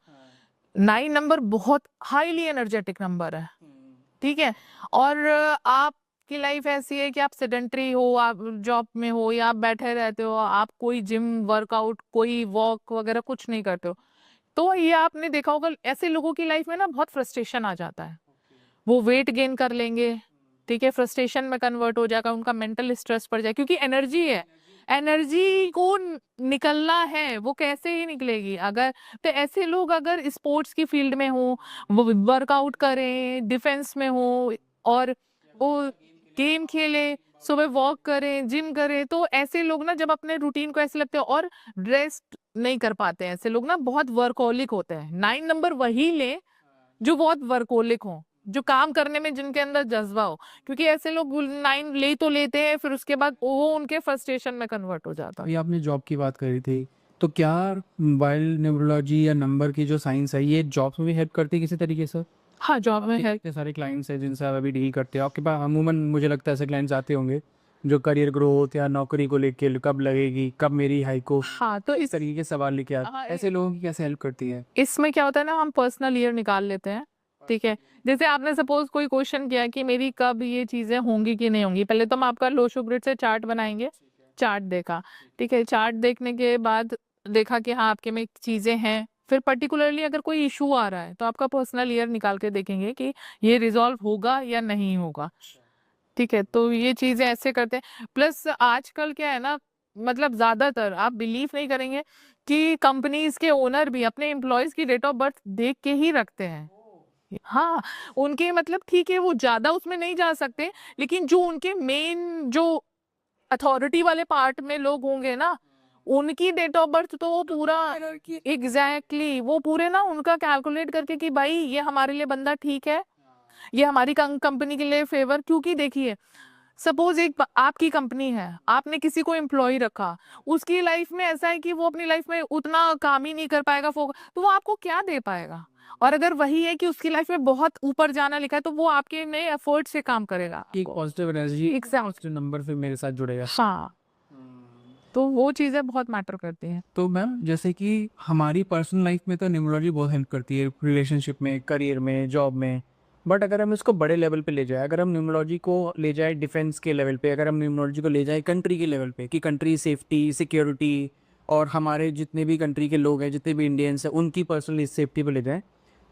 9 नंबर बहुत हाईली एनर्जेटिक नंबर है। ठीक है, और आपकी लाइफ ऐसी है कि आप सेडेंटरी हो, आप जॉब में हो या आप बैठे रहते हो, आप कोई जिम वर्कआउट कोई वॉक वगैरह कुछ नहीं करते हो, तो ये आपने देखा होगा ऐसे लोगों की लाइफ में ना बहुत फ्रस्ट्रेशन आ जाता है। वो वेट गेन कर लेंगे, ठीक है, फ्रस्ट्रेशन में कन्वर्ट हो जाएगा, उनका मेंटल स्ट्रेस पड़ जाए, क्योंकि एनर्जी है, एनर्जी को निकलना है, वो कैसे ही निकलेगी अगर। तो ऐसे लोग अगर स्पोर्ट्स की फील्ड में हो, वो वर्कआउट करें, डिफेंस में हो और वो गेम खेले, सुबह वॉक करें, जिम करें, तो ऐसे लोग ना जब अपने रूटीन को ऐसे लगते हैं और रेस्ट नहीं कर पाते हैं, ऐसे लोग ना बहुत वर्कोलिक होते हैं। 9 नंबर वही ले जो बहुत वर्कोलिक हो, जो काम करने में जिनके अंदर जज्बा हो, क्योंकि ऐसे लोग 9 ले तो लेते हैं फिर उसके बाद वो उनके फ्रस्ट्रेशन में कन्वर्ट हो जाता है। अभी आपने जॉब की बात करी थी, तो क्या मोबाइल न्यूमरोलॉजी या नंबर की जो साइंस है ये जॉब्स में भी हेल्प करती है किसी तरीके से? हाँ, जॉब में है। इतने सारे क्लाइंट्स हैं जिनसे आप अभी डील करते हो, आपके पास अमूमन मुझे लगता है ऐसे क्लाइंट्स आते होंगे जो करियर ग्रोथ या नौकरी को लेके कब लगेगी, कब मेरी हाइक हो, हाँ, तो इस तरीके के सवाल लेके हाँ, आते, ऐसे लोगों की कैसे हेल्प करती है? इसमें क्या होता है ना, हम पर्सनल ईयर निकाल लेते हैं। ठीक है, जैसे आपने सपोज कोई क्वेश्चन किया कि मेरी कब ये चीजें होंगी कि नहीं होंगी, पहले तो हम आपका लो शो ग्रिड से चार्ट बनाएंगे। चार्ट देखा, ठीक है, चार्ट देखने के बाद देखा कि हाँ आपके में चीजें हैं, फिर पर्टिकुलरली अगर कोई इशू आ रहा है तो आपका पर्सनल ईयर निकाल के देखेंगे कि ये रिजॉल्व होगा या नहीं होगा। ठीक है, तो ये चीजें ऐसे करते हैं। प्लस आजकल क्या है ना, मतलब ज्यादातर आप बिलीव नहीं करेंगे कि कंपनीज के ओनर भी अपने एम्प्लॉयज की डेट ऑफ बर्थ देख के ही रखते हैं। हाँ, उनके मतलब ठीक है वो ज्यादा उसमें नहीं जा सकते, लेकिन जो उनके मेन जो अथॉरिटी वाले पार्ट में लोग होंगे ना, उनकी डेट ऑफ बर्थ तो वो पूरा एग्जैक्टली वो पूरे ना उनका कैलकुलेट करके कि भाई ये हमारे लिए बंदा ठीक है, ये हमारी कंपनी के लिए फेवर। क्योंकि देखिए सपोज आपकी कंपनी है, आपने किसी को एम्प्लॉय रखा, उसकी लाइफ में ऐसा है कि वो अपनी लाइफ में उतना काम ही नहीं कर पाएगा, तो वो आपको क्या दे पाएगा। और अगर वही है कि उसकी लाइफ में बहुत ऊपर जाना लिखा है, तो वो आपके नए एफर्ट से काम करेगा एक पॉजिटिव एनर्जी, एक एग्जाम। पॉजिटिव नंबर फिर मेरे साथ जुड़ेगा। हाँ, तो वो चीजें बहुत मैटर करती हैं। तो मैम जैसे कि हमारी पर्सनल लाइफ में तो न्यूमरोलॉजी बहुत हेल्प करती है रिलेशनशिप में, करियर में, जॉब में, बट अगर हम इसको बड़े लेवल पे ले जाए, अगर हम न्यूमरोलॉजी को ले जाए डिफेंस के लेवल पे, अगर हम न्यूमरोलॉजी को ले जाए कंट्री के लेवल पे कि कंट्री सेफ्टी सिक्योरिटी और हमारे जितने भी कंट्री के लोग हैं, जितने भी इंडियंस हैं, उनकी पर्सनल सेफ्टी पे ले जाएं,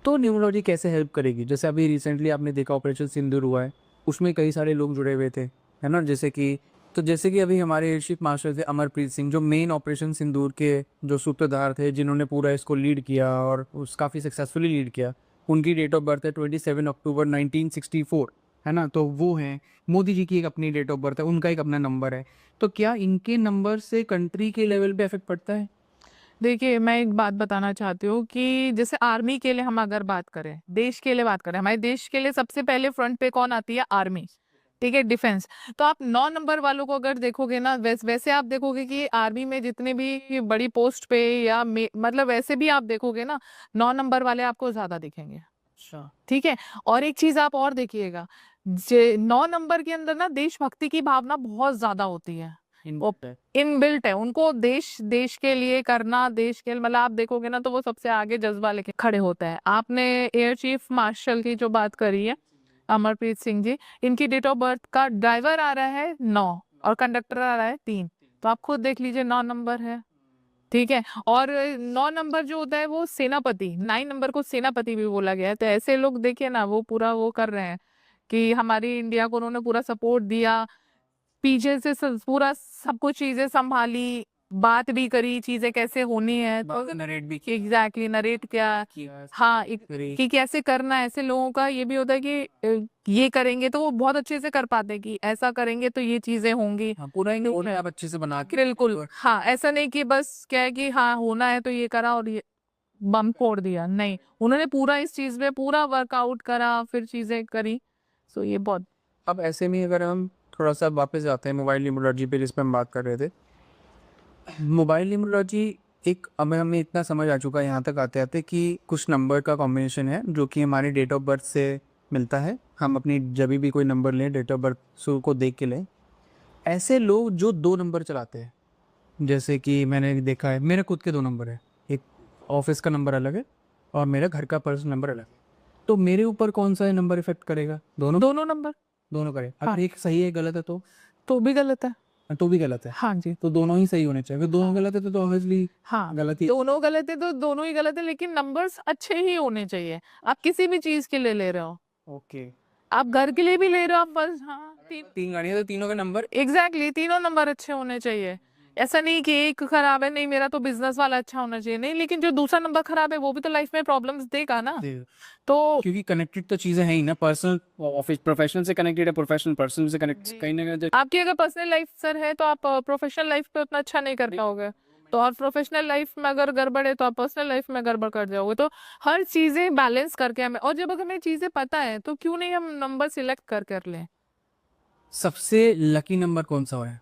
तो न्यूमरोलॉजी कैसे हेल्प करेगी? जैसे अभी रिसेंटली आपने देखा ऑपरेशन सिंदूर हुआ है, उसमें कई सारे लोग जुड़े हुए थे, है ना, जैसे कि अभी हमारे एयर चीफ मार्शल थे अमरप्रीत सिंह, जो मेन ऑपरेशन सिंदूर के जो सूत्रधार थे, जिन्होंने पूरा इसको लीड किया और उस काफ़ी सक्सेसफुली लीड किया, उनकी डेट ऑफ बर्थ है 27 अक्टूबर 1964, है ना, तो वो है। मोदी जी की एक अपनी डेट ऑफ बर्थ है, उनका एक अपना नंबर है, तो क्या इनके नंबर से कंट्री के लेवल पे इफेक्ट पड़ता है? देखिए मैं एक बात बताना चाहती हूँ कि जैसे आर्मी के लिए हम अगर बात करें, देश के लिए बात करें, हमारे देश के लिए सबसे पहले फ्रंट पे कौन आती है? आर्मी। ठीक है, डिफेंस। तो आप 9 नंबर वालों को अगर देखोगे ना, वैसे आप देखोगे कि आर्मी में जितने भी बड़ी पोस्ट पे या मतलब वैसे भी आप देखोगे ना, 9 नंबर वाले आपको ज्यादा दिखेंगे। अच्छा। ठीक है, और एक चीज आप और देखिएगा, 9 नंबर के अंदर ना देशभक्ति की भावना बहुत ज्यादा होती है, वो इनबिल्ट है उनको, देश देश के लिए करना, देश के मतलब आप देखोगे ना तो वो सबसे आगे जज्बा लेके खड़े होता है। आपने एयर चीफ मार्शल की जो बात करी है अमरप्रीत सिंह जी, इनकी डेट ऑफ बर्थ का ड्राइवर आ रहा है 9 और कंडक्टर आ रहा है 3, तो आप खुद देख लीजिए 9 नंबर है। ठीक है, और 9 नंबर जो होता है वो सेनापति, 9 नंबर को सेनापति भी बोला गया है। तो ऐसे लोग देखिए ना वो पूरा वो कर रहे हैं कि हमारी इंडिया को उन्होंने पूरा सपोर्ट दिया, पीछे से पूरा सब कुछ चीजें संभाली, बात भी करी, चीजें कैसे होनी है, तो नरेट भी एग्जैक्टली नरेट क्या, किया हाँ करी। कि कैसे करना है। ऐसे लोगों का ये भी होता है कि ये करेंगे तो वो बहुत अच्छे से कर पाते हैं कि ऐसा करेंगे तो ये चीजें होंगी। हाँ, पूरा एक रोड मैप अच्छे से बना के बिल्कुल हाँ, ऐसा नहीं कि बस क्या है कि हाँ होना है तो ये करा और ये बम फोड़ दिया, नहीं, उन्होंने पूरा इस चीज में पूरा वर्कआउट करा, फिर चीजें करी। सो ये बहुत। अब ऐसे में अगर हम थोड़ा सा वापस जाते हैं मोबाइल न्यूमरोलॉजी पे, जिस पे हम बात कर रहे थे। मोबाइल न्यूमरोलॉजी एक, अब हमें इतना समझ आ चुका है यहाँ तक आते आते कि कुछ नंबर का कॉम्बिनेशन है जो कि हमारी डेट ऑफ बर्थ से मिलता है। हम अपनी जब भी कोई नंबर लें डेट ऑफ बर्थ सो को देख के लें। ऐसे लोग जो 2 नंबर चलाते हैं, जैसे कि मैंने देखा है, मेरे खुद के 2 नंबर है, एक ऑफिस का नंबर अलग है और मेरा घर का पर्सनल नंबर अलग है। तो मेरे ऊपर कौन सा नंबर इफेक्ट करेगा? दोनों दोनों नंबर दोनों करे। हाँ। अगर एक सही है गलत है तो भी गलत है। तो भी गलत है। हाँ जी। तो दोनों ही सही होने चाहिए। अगर दोनों गलत है तो ऑब्वियसली हाँ गलत ही। दोनों गलत है तो दोनों ही गलत है, लेकिन नंबर्स अच्छे ही होने चाहिए। आप किसी भी चीज के लिए ले रहे हो, ओके, आप घर के लिए भी ले रहे हो, आप बस हाँ 3 गाड़ियाँ तो तीनों का नंबर। एग्जैक्टली तीनों नंबर अच्छे होने चाहिए। ऐसा नहीं कि एक खराब है, नहीं मेरा तो बिजनेस वाला अच्छा होना चाहिए, नहीं, लेकिन जो दूसरा नंबर खराब है वो भी तो लाइफ में प्रॉब्लम्स देगा ना। तो क्योंकि कनेक्टेड तो चीजें हैं ही ना, पर्सनल ऑफिस प्रोफेशनल से कनेक्टेड है, प्रोफेशनल पर्सन से कनेक्ट कहीं ना कहीं। आपकी अगर पर्सनल लाइफ सर है तो आप प्रोफेशनल लाइफ पे उतना अच्छा नहीं कर पाओगे, तो और प्रोफेशनल लाइफ में अगर गड़बड़ है तो आप पर्सनल लाइफ में गड़बड़ कर जाओगे। तो हर चीजें बैलेंस करके हमें, और जब अगर हमें चीजें पता है तो क्यों नहीं हम नंबर सिलेक्ट कर लें। सबसे लकी नंबर कौन सा है?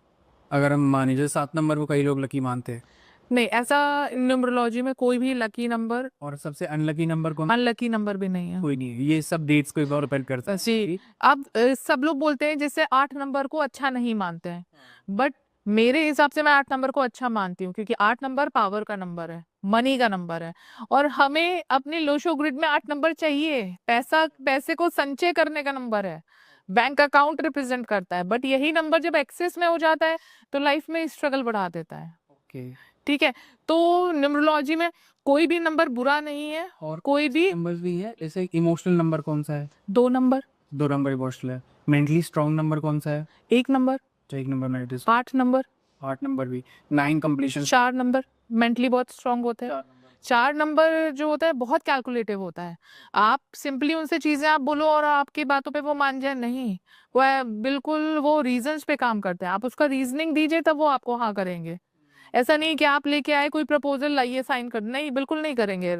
अगर हम मान लीजिए 7 नंबर को कई लोग लकी मानते हैं, नहीं, ऐसा न्यूमरोलॉजी में कोई भी लकी नंबर, और सबसे अनलकी नंबर कौन? अनलकी नंबर भी नहीं है। कोई नहीं है। ये सब डेट्स को और डिपेंड करता है। जी, अब सब लोग बोलते हैं जैसे 8 नंबर को अच्छा नहीं मानते हैं, बट मेरे हिसाब से मैं 8 नंबर को अच्छा मानती हूँ, क्योंकि 8 नंबर पावर का नंबर है, मनी का नंबर है, और हमें अपने लोशो ग्रिड में 8 नंबर चाहिए। पैसे को संचय करने का नंबर है, बैंक अकाउंट रिप्रेजेंट करता है, बट यही नंबर जब एक्सेस में हो जाता है तो लाइफ में स्ट्रगल बढ़ा देता है। ओके, ठीक है, तो न्यूमरोलॉजी में कोई भी नंबर बुरा नहीं है, और कोई भी नंबर भी है। जैसे इमोशनल नंबर कौन सा है? 2 नंबर, 2 नंबर इमोशनल है। मेंटली स्ट्रांग नंबर कौन सा है? 1 नंबर, तो 1 नंबर मेंटली। 8 नंबर, 8 नंबर भी। 9 कंप्लीशन। 4 नंबर मेंटली बहुत स्ट्रांग होते हैं। 4 नंबर जो होता है बहुत कैलकुलेटिव होता है। आप सिंपली उनसे चीजें आप बोलो और आपकी बातों पे वो मान जाए, नहीं, बिल्कुल वो रीजंस पे काम करते हैं। आप उसका रीजनिंग दीजिए तब वो आपको हाँ करेंगे। ऐसा नहीं कि आप लेके आए कोई प्रपोजल लाइए साइन कर, नहीं, बिल्कुल नहीं करेंगे।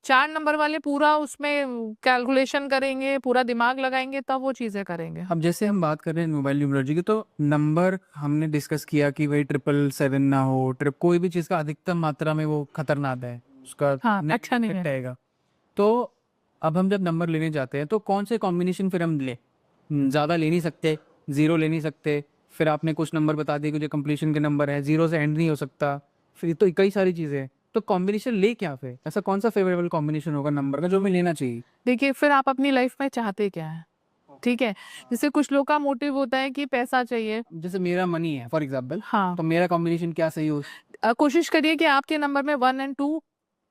4 नंबर वाले पूरा उसमें कैलकुलेशन करेंगे, पूरा दिमाग लगाएंगे, तब वो चीजें करेंगे। अब जैसे हम बात कर रहे हैं मोबाइल न्यूमरोलॉजी की, तो नंबर हमने डिस्कस किया कि भाई 777 ना हो, कोई भी चीज़ का अधिकतम मात्रा में वो खतरनाक है, उसका हाँ, नेट अच्छा नहीं इफेक्ट है। आएगा। तो अब हम जब नंबर लेने जाते हैं तो कौन से कॉम्बिनेशन फिर हम लें? ज़्यादा ले नहीं सकते, ज़ीरो ले नहीं सकते, फिर आपने कुछ नंबर बता दिए कि जो कंप्लीशन के नंबर है, ज़ीरो से एंड नहीं हो सकता, फिर तो कई सारी चीज़ें हैं। तो कॉम्बिनेशन ले क्या फिर? ऐसा कौन सा फेवरेबल कॉम्बिनेशन होगा नंबर का जो हमें लेना चाहिए? देखिए, फिर आप अपनी लाइफ में चाहते क्या है, ठीक है। जैसे कुछ लोग का मोटिव होता है कि पैसा चाहिए। जैसे मेरा मनी है फॉर एग्जाम्पल, हाँ, तो मेरा कॉम्बिनेशन क्या सही हो? कोशिश करिए कि आपके नंबर में 1 और 2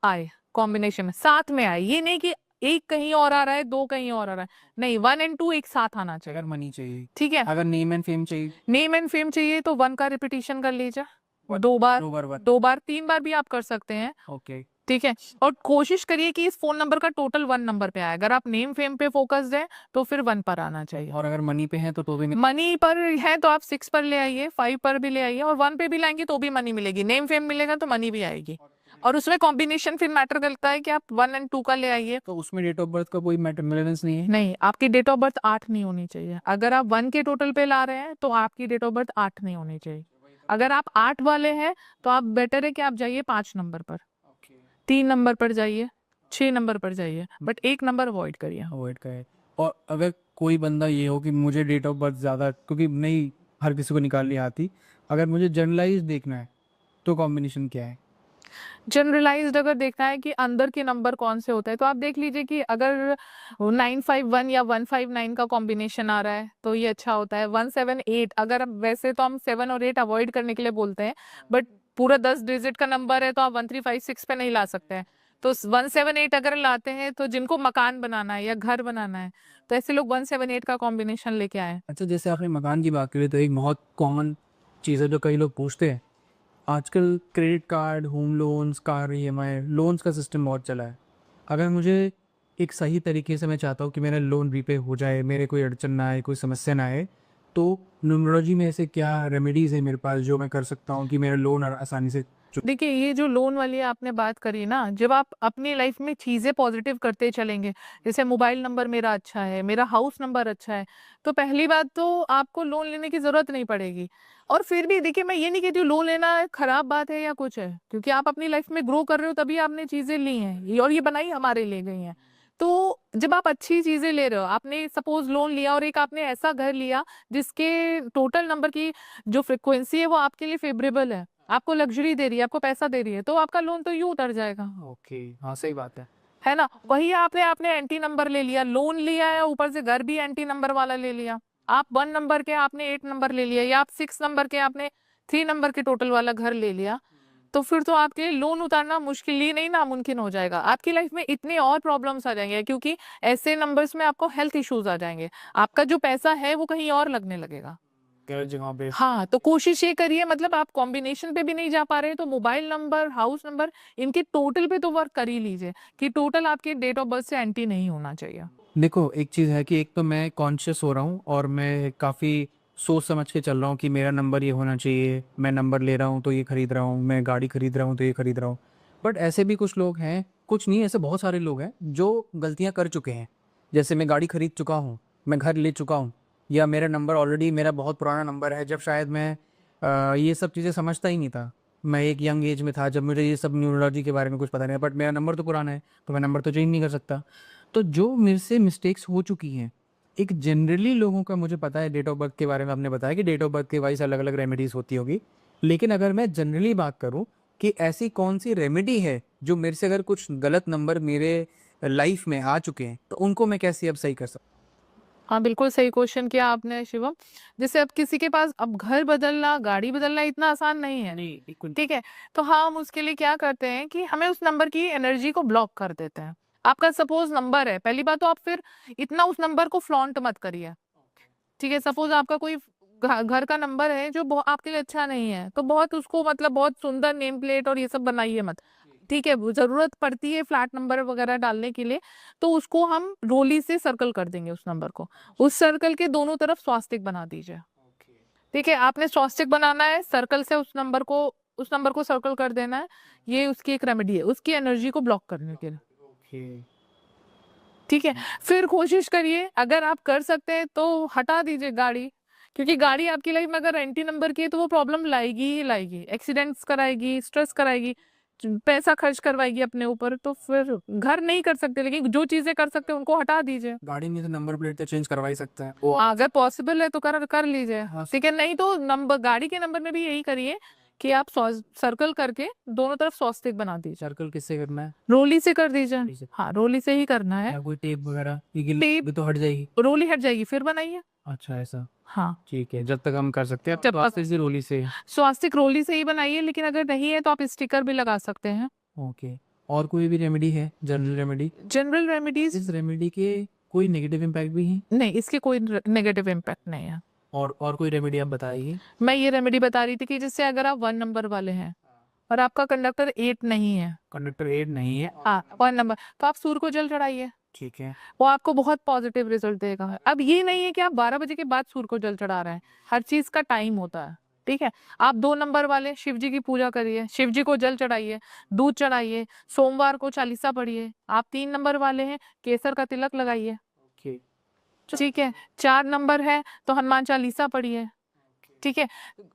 आए, कॉम्बिनेशन में साथ में आए। ये नहीं कि एक कहीं और आ रहा है, 2 कहीं और आ रहा है, नहीं, 1 और 2 एक साथ आना चाहिए। अगर मनी चाहिए, ठीक है, अगर नेम एंड फेम चाहिए, नेम एंड फेम चाहिए तो 1 का रिपीटिशन कर लीजिए, 2 बार, 2 बार, 3 बार भी आप कर सकते हैं। ओके। ठीक है, और कोशिश करिए कि इस फोन नंबर का टोटल 1 नंबर पे आए। अगर आप नेम फेम पे फोकस्ड है तो फिर 1 पर आना चाहिए। और अगर मनी पे है तो भी नहीं। मनी पर है तो आप 6 पर ले आइए, 5 पर भी ले आइए, और 1 पे भी लाएंगे तो भी मनी मिलेगी। नेम फेम मिलेगा तो मनी भी आएगी, और उसमें कॉम्बिनेशन फिर मैटर करता है कि आप 1 और 2 का ले आइए। तो उसमें डेट ऑफ बर्थ का कोई मैटर रेलेवेंस नहीं है? नहीं, आपकी डेट ऑफ बर्थ 8 नहीं होनी चाहिए। अगर आप 1 के टोटल पे ला रहे हैं तो आपकी डेट ऑफ बर्थ 8 नहीं होनी चाहिए। अगर आप 8 वाले हैं तो आप बेटर है कि आप जाइए 5 नंबर पर, 3 नंबर पर जाइए, 6 नंबर पर जाइए, बट 1 नंबर अवॉइड करिए। अवॉइड करें। और अगर कोई बंदा ये हो कि मुझे डेट ऑफ बर्थ ज़्यादा, क्योंकि नहीं हर किसी को निकालनी आती, अगर मुझे जनरलाइज देखना है तो कॉम्बिनेशन क्या है? जनरलाइज्ड अगर देखना है कि अंदर के नंबर कौन से होते हैं तो आप देख लीजिए कि अगर 951 या 159 का कॉम्बिनेशन आ रहा है तो ये अच्छा होता है। 178, अगर वैसे तो हम 7 और 8 अवॉइड करने के लिए बोलते हैं, बट पूरा 10 डिजिट का नंबर है तो आप 1356 पे नहीं ला सकते हैं। तो 178 अगर लाते हैं तो जिनको मकान बनाना है या घर बनाना है तो ऐसे लोग 178 का कॉम्बिनेशन लेके आए। अच्छा, जैसे आपने मकान की बात करी तो एक बहुत कॉमन चीज़ है जो कई लोग पूछते हैं आजकल credit card, home loans, car EMI, loans का सिस्टम बहुत चला है। अगर मुझे एक सही तरीके से मैं चाहता हूँ कि मेरा लोन रीपे हो जाए, मेरे कोई अड़चन ना आए, कोई समस्या ना आए, तो न्यूमरोलॉजी में ऐसे क्या रेमेडीज़ हैं मेरे पास जो मैं कर सकता हूँ कि मेरा लोन आसानी से देखिए, ये जो लोन वाली आपने बात करी ना, जब आप अपनी लाइफ में चीज़ें पॉजिटिव करते चलेंगे, जैसे मोबाइल नंबर मेरा अच्छा है, मेरा हाउस नंबर अच्छा है, तो पहली बात तो आपको लोन लेने की ज़रूरत नहीं पड़ेगी। और फिर भी देखिए, मैं ये नहीं कहती हूँ लोन लेना एक खराब बात है या कुछ है, क्योंकि आप अपनी लाइफ में ग्रो कर रहे हो तभी आपने चीज़ें ली हैं, और ये बनाई हमारे लिए गई हैं। तो जब आप अच्छी चीज़ें ले रहे हो, आपने सपोज़ लोन लिया और एक आपने ऐसा घर लिया जिसके टोटल नंबर की जो फ्रीक्वेंसी है वो आपके लिए फ़ेवरेबल है, आपको लग्ज़री दे रही है, आपको पैसा दे रही है, तो आपका लोन तो यूँ उतर जाएगा, ओके, हाँ, सही बात है ना? वही आपने आपने एंटी नंबर ले लिया, लोन लिया है, ऊपर से घर भी एंटी नंबर वाला ले लिया। आप 1 नंबर के आपने 8 नंबर ले लिया, या आप 6 नंबर के आपने 3 नंबर के टोटल वाला घर ले लिया, तो फिर तो आपके लिए लोन उतारना मुश्किल ही नहीं नामुमकिन हो जाएगा। आपकी लाइफ में इतनी और प्रॉब्लम्स आ जाएँगे, क्योंकि ऐसे नंबर्स में आपको हेल्थ इश्यूज़ आ जाएँगे। आपका जो पैसा है वो कहीं और लगने लगेगा। गलत जगह पे। हाँ, तो कोशिश ये करिए, मतलब आप कॉम्बिनेशन पे भी नहीं जा पा रहे हैं तो मोबाइल नंबर, हाउस नंबर, इनके टोटल पे तो वर्क कर ही लीजिए कि टोटल आपके डेट ऑफ बर्थ से एंटी नहीं होना चाहिए। देखो, एक चीज़ है कि एक तो मैं कॉन्शियस हो रहा हूँ और मैं काफ़ी सोच समझ के चल रहा हूँ कि मेरा नंबर ये होना चाहिए, मैं नंबर ले रहा हूँ तो ये खरीद रहा हूँ, मैं गाड़ी खरीद रहा हूँ तो ये खरीद रहा हूँ। बट ऐसे भी कुछ लोग हैं, कुछ नहीं, ऐसे बहुत सारे लोग हैं जो गलतियाँ कर चुके हैं। जैसे मैं गाड़ी खरीद चुका हूँ, मैं घर ले चुका हूँ, या मेरा नंबर ऑलरेडी मेरा बहुत पुराना नंबर है, जब शायद मैं ये सब चीज़ें समझता ही नहीं था। मैं एक यंग एज में था जब मुझे ये सब न्यूरोलॉजी के बारे में कुछ पता नहीं है, बट मेरा नंबर तो पुराना है, तो मैं नंबर तो चेंज नहीं कर सकता। तो जो मेरे से मिस्टेक्स हो चुकी हैं, एक जनरली लोगों का मुझे पता है, डेट ऑफ बर्थ के बारे में आपने बताया कि डेट ऑफ बर्थ के वाइज़ अलग-अलग रेमेडीज़ होती होगी। लेकिन अगर मैं जनरली बात करूँ कि ऐसी कौन-सी रेमेडी है, जो मेरे से अगर कुछ गलत नंबर मेरे लाइफ़ में आ चुके हैं, तो उनको मैं कैसे अब सही कर सकता हाँ, बिल्कुल सही क्वेश्चन किया आपने शिवम। जैसे अब किसी के पास अब घर बदलना, गाड़ी बदलना इतना आसान नहीं है, नहीं, बिल्कुल। ठीक है? तो हाँ, हम उसके लिए क्या करते हैं कि हमें उस नंबर की एनर्जी को ब्लॉक कर देते हैं। आपका सपोज़ नंबर है, पहली बात तो आप फिर इतना उस नंबर को फ्लॉन्ट मत करिए। ठीक है, सपोज़ आपका कोई घर का नंबर है जो आपके लिए अच्छा नहीं है, तो बहुत उसको मतलब बहुत सुंदर नेम प्लेट और ये सब बनाइए मत। ठीक है, वो ज़रूरत पड़ती है फ्लैट नंबर वगैरह डालने के लिए, तो उसको हम रोली से सर्कल कर देंगे उस नंबर को। उस सर्कल के दोनों तरफ स्वास्तिक बना दीजिए। ठीक है, आपने स्वास्तिक बनाना है, सर्कल से उस नंबर को सर्कल कर देना है, ये उसकी एक रेमेडी है, उसकी एनर्जी को ब्लॉक करने के लिए। ओके। ठीक है, फिर कोशिश करिए, अगर आप कर सकते हैं तो हटा दीजिए गाड़ी, क्योंकि गाड़ी आपकी लाइफ में अगर एंटी नंबर की है तो वो प्रॉब्लम लाएगी ही लाएगी, एक्सीडेंट्स कराएगी, स्ट्रेस कराएगी, पैसा खर्च करवाएगी अपने ऊपर, तो फिर घर नहीं कर सकते, लेकिन जो चीजें कर सकते हैं उनको हटा दीजिए। गाड़ी में तो नंबर प्लेट तो चेंज करवा ही सकता है। वो अगर पॉसिबल है तो कर लीजिए। हाँ, ठीक है, नहीं तो नंबर गाड़ी के नंबर में भी यही करिए कि आप सर्कल करके दोनों तरफ स्वास्तिक बना दीजिए, सर्कल किससे करना है? रोली से कर दीजिए। रोली से। हाँ, रोली से ही करना है। या कोई टेप वगैरह? ये टेप भी तो हट जाएगी। रोली हट जाएगी, फिर बनाइए। अच्छा, ऐसा। हाँ, ठीक है, जब तक हम कर सकते हैं जब तो तक आस्ते से रोली से। स्वास्तिक रोली से ही बनाइए, लेकिन अगर नहीं है तो आप स्टिकर भी लगा सकते हैं। ओके। और कोई भी रेमेडी है, जनरल रेमेडी? जनरल रेमेडीज इस रेमेडी के कोई नेगेटिव इम्पैक्ट भी हैं? नहीं, इसके कोई नेगेटिव इम्पैक्ट नहीं है। और कोई रेमेडी आप बताइए। मैं ये रेमेडी बता रही थी कि जैसे अगर आप 1 नंबर वाले हैं और आपका कंडक्टर 8 नहीं है, कंडक्टर एड नहीं है। हाँ 1 नंबर, तो आप सूर्य को जल चढ़ाइए, ठीक है। वो आपको बहुत पॉजिटिव रिजल्ट देगा। अब ये नहीं है कि आप 12 बजे के बाद सूर्य को जल चढ़ा रहे हैं, हर चीज का टाइम होता है। ठीक है, आप 2 नंबर वाले शिव जी की पूजा करिए, शिव जी को जल चढ़ाइए, दूध चढ़ाइए, सोमवार को चालीसा पढ़िए। आप 3 नंबर वाले हैं, केसर का तिलक लगाइए। ओके। ठीक है, 4 नंबर है तो हनुमान चालीसा पढ़िए। ठीक है,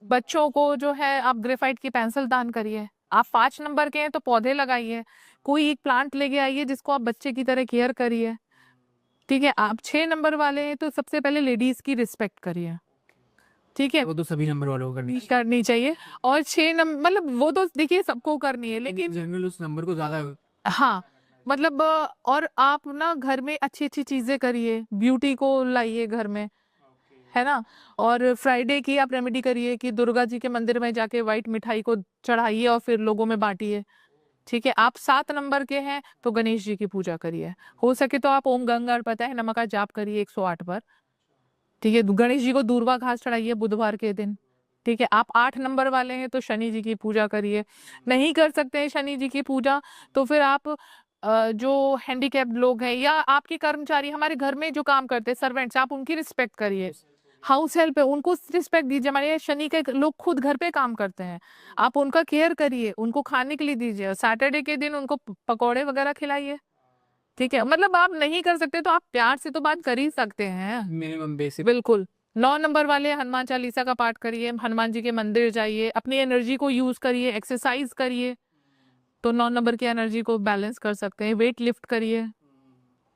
बच्चों को जो है आप ग्रेफाइट की पेंसिल दान करिए। आप 5 नंबर के हैं तो पौधे लगाइए, कोई एक प्लांट लेके आइए जिसको आप बच्चे की तरह केयर करिए। ठीक है, आप 6 नंबर वाले हैं तो सबसे पहले लेडीज की रिस्पेक्ट करिए। ठीक है, वो तो सभी नंबर वालों को करनी करनी चाहिए। और 6 नंबर मतलब वो तो देखिए सबको करनी है, लेकिन जनरल उस नंबर को ज्यादा। हाँ, मतलब और आप ना घर में अच्छी-अच्छी चीज़ें करिए, ब्यूटी को लाइए घर में, है ना? और फ्राइडे की आप रेमेडी करिए कि दुर्गा जी के मंदिर में जाके व्हाइट मिठाई को चढ़ाइए और फिर लोगों में बाँटिए। ठीक है, आप 7 नंबर के हैं तो गणेश जी की पूजा करिए। हो सके तो आप ओम गंगाणपतये नमः का जाप करिए 108 बार। ठीक है, गणेश जी को दूर्वा घास चढ़ाइए बुधवार के दिन। ठीक है, आप 8 नंबर वाले हैं तो शनि जी की पूजा करिए। नहीं कर सकते हैं शनि जी की पूजा तो फिर आप जो हैंडीकैप्ड लोग हैं या आपके कर्मचारी हमारे घर में जो काम करते हैं सर्वेंट्स, आप उनकी रिस्पेक्ट करिए। हाउस हेल्प है, उनको रिस्पेक्ट दीजिए। हमारे यहाँ शनि के लोग खुद घर पे काम करते हैं, आप उनका केयर करिए, उनको खाने के लिए दीजिए। सैटरडे के दिन उनको पकौड़े वगैरह खिलाइए। ठीक है, मतलब आप नहीं कर सकते तो आप प्यार से तो बात कर ही सकते हैं। Minimum basic. बिल्कुल। 9 नंबर वाले हनुमान चालीसा का पाठ करिए, हनुमान जी के मंदिर जाइए, अपनी एनर्जी को यूज करिए, एक्सरसाइज करिए, तो 9 नंबर की एनर्जी को बैलेंस कर सकते हैं। वेट लिफ्ट करिए।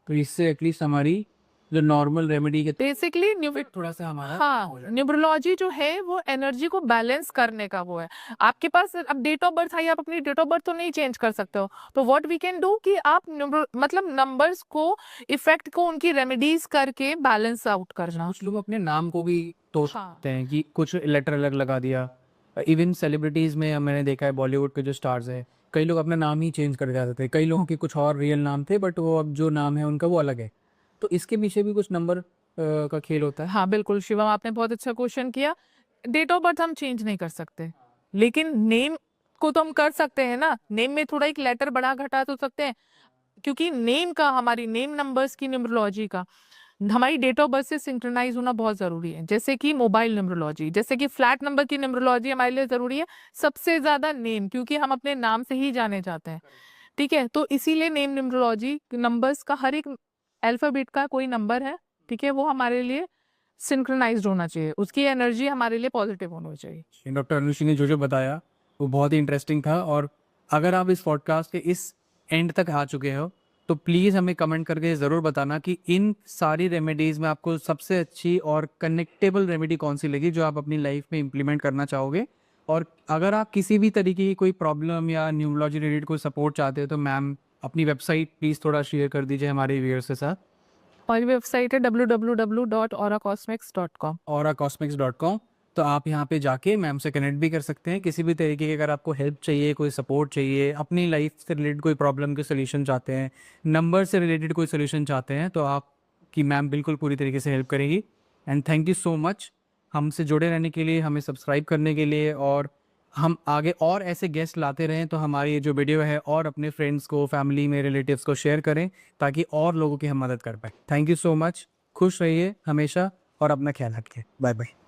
तो इससे एटलीस्ट हमारी जो नॉर्मल रेमेडी के बेसिकली थोड़ा सा हमारा हाँ, हो जाए। न्यूमरोलॉजी जो है वो एनर्जी को बैलेंस करने का वो है। आपके पास अब डेट ऑफ बर्थ है, आप अपनी डेट ऑफ बर्थ तो नहीं चेंज कर सकते हो, तो व्हाट वी कैन डू कि आप मतलब नंबर्स को, इफेक्ट को, उनकी रेमेडीज करके बैलेंस आउट करना। कुछ लोग अपने नाम को भी तोड़ हाँ। सकते हैं कि कुछ लेटर अलग लगा दिया। इवन सेलिब्रिटीज़ में मैंने देखा है, बॉलीवुड के जो स्टार्स हैं, कई लोग अपना नाम ही चेंज कर जाते थे। कई लोगों के कुछ और रियल नाम थे बट वो अब जो नाम है उनका वो अलग है। तो इसके पीछे भी कुछ नंबर का खेल होता है। हाँ बिल्कुल शिवम, आपने बहुत अच्छा क्वेश्चन किया। डेट ऑफ बर्थ हम चेंज नहीं कर सकते, लेकिन नेम को तो हम कर सकते हैं ना। नेम में थोड़ा एक लेटर बढ़ा घटा तो सकते हैं, क्योंकि नेम का, हमारी नेम नंबर्स की न्यूमरोलॉजी का हमारी डेट ऑफ बर्थ से सिंक्रोनाइज होना बहुत जरूरी है। जैसे कि मोबाइल न्यूमरोलॉजी, जैसे कि फ्लैट नंबर की न्यूमरोलॉजी हमारे लिए जरूरी है। सबसे ज्यादा नेम, क्योंकि हम अपने नाम से ही जाने जाते हैं। ठीक है, तो इसीलिए नेम न्यूमरोलॉजी नंबर्स का हर एक अल्फाबेट का कोई नंबर है, ठीक है, वो हमारे लिए सिंक्रोनाइज्ड होना चाहिए, उसकी एनर्जी हमारे लिए पॉजिटिव होनी चाहिए। डॉक्टर अनुश्री ने जो बताया वो बहुत ही इंटरेस्टिंग था। और अगर आप इस पॉडकास्ट के इस एंड तक आ चुके हो तो प्लीज़ हमें कमेंट करके ज़रूर बताना कि इन सारी रेमेडीज़ में आपको सबसे अच्छी और कनेक्टेबल रेमेडी कौन सी लगी जो आप अपनी लाइफ में इम्प्लीमेंट करना चाहोगे। और अगर आप किसी भी तरीके की कोई प्रॉब्लम या न्यूमरोलॉजी रिलेटेड कोई सपोर्ट चाहते हो तो मैम अपनी वेबसाइट प्लीज़ थोड़ा शेयर कर दीजिए हमारे व्यूअर्स के साथ। हमारी वेबसाइट है www.auracosmics.com। auracosmics.com। तो आप यहाँ पे जाके मैम से कनेक्ट भी कर सकते हैं किसी भी तरीके की। अगर आपको हेल्प चाहिए, कोई सपोर्ट चाहिए, अपनी लाइफ से रिलेटेड कोई प्रॉब्लम के सोल्यूशन चाहते हैं, नंबर से रिलेटेड कोई सोल्यूशन चाहते हैं, तो आपकी मैम बिल्कुल पूरी तरीके से हेल्प करेगी। And thank you so much हमसे जुड़े रहने के लिए, हमें सब्सक्राइब करने के लिए। और हम आगे और ऐसे गेस्ट लाते रहें तो हमारी ये जो वीडियो है और अपने फ्रेंड्स को, फैमिली में, रिलेटिव्स को शेयर करें ताकि और लोगों की हम मदद कर पाए। Thank you so much. खुश रहिए हमेशा और अपना ख्याल रखिए। Bye bye.